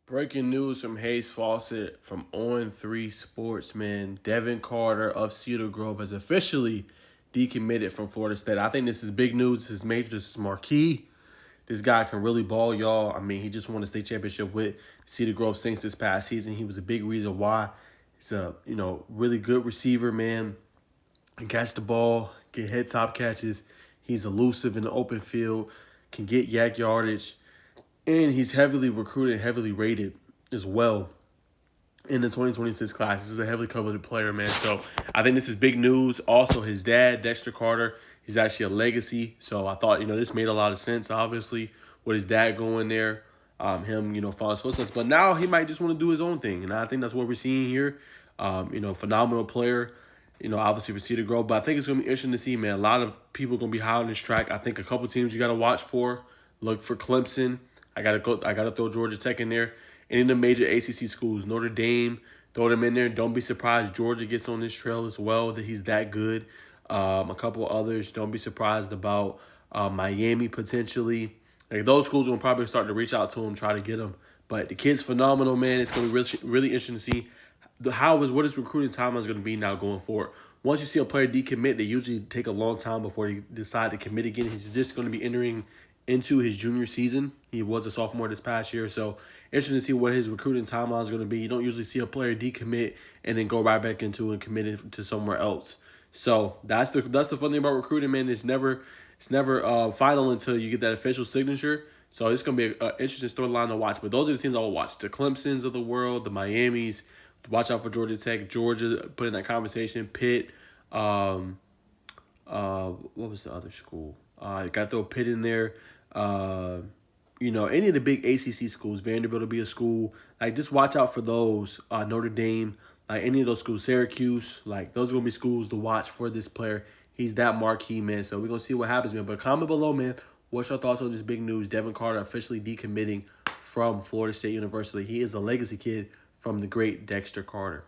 Breaking news from Hayes Fawcett from On3 Sports, man. Devin Carter of Cedar Grove has officially decommitted from Florida State. I think this is big news. This is major. This is marquee. This guy can really ball, y'all. I mean, he just won a state championship with Cedar Grove Saints this past season. He was a big reason why. He's a, really good receiver, man. Can catch the ball, get head top catches. He's elusive in the open field, can get yak yardage. And he's heavily recruited, heavily rated as well in the 2026 class. This is a heavily coveted player, man. So I think this is big news. Also, his dad, Dexter Carter, he's actually a legacy. So I thought, this made a lot of sense, obviously, with his dad going there, him, following his footsteps. But now he might just want to do his own thing. And I think that's what we're seeing here. Phenomenal player, obviously for Cedar Grove. But I think it's going to be interesting to see, man. A lot of people are going to be high on this track. I think a couple teams you got to watch for. Look for Clemson. I gotta throw Georgia Tech in there. And in the major ACC schools, Notre Dame, throw them in there. Don't be surprised Georgia gets on this trail as well, that he's that good. A couple others, don't be surprised about Miami potentially. Like those schools will probably start to reach out to him, try to get him. But the kid's phenomenal, man. It's going to be really interesting to see what his recruiting timeline is going to be now going forward. Once you see a player decommit, they usually take a long time before they decide to commit again. He's just going to be entering into his junior season. He was a sophomore this past year, so interesting to see what his recruiting timeline is going to be. You don't usually see a player decommit and then go right back into and commit it to somewhere else. So that's the fun thing about recruiting, man. It's never final until you get that official signature. So it's going to be an interesting storyline to watch. But those are the teams I will watch: the Clemsons of the world, the Miamis. Watch out for Georgia Tech. Georgia put in that conversation. Pitt. What was the other school? Got to throw Pitt in there. Any of the big ACC schools, Vanderbilt will be a school. Like, just watch out for those. Notre Dame, like any of those schools, Syracuse, like those are gonna be schools to watch for this player. He's that marquee, man. So we're gonna see what happens, man. But comment below, man. What's your thoughts on this big news? Devin Carter officially decommitting from Florida State University. He is a legacy kid from the great Dexter Carter.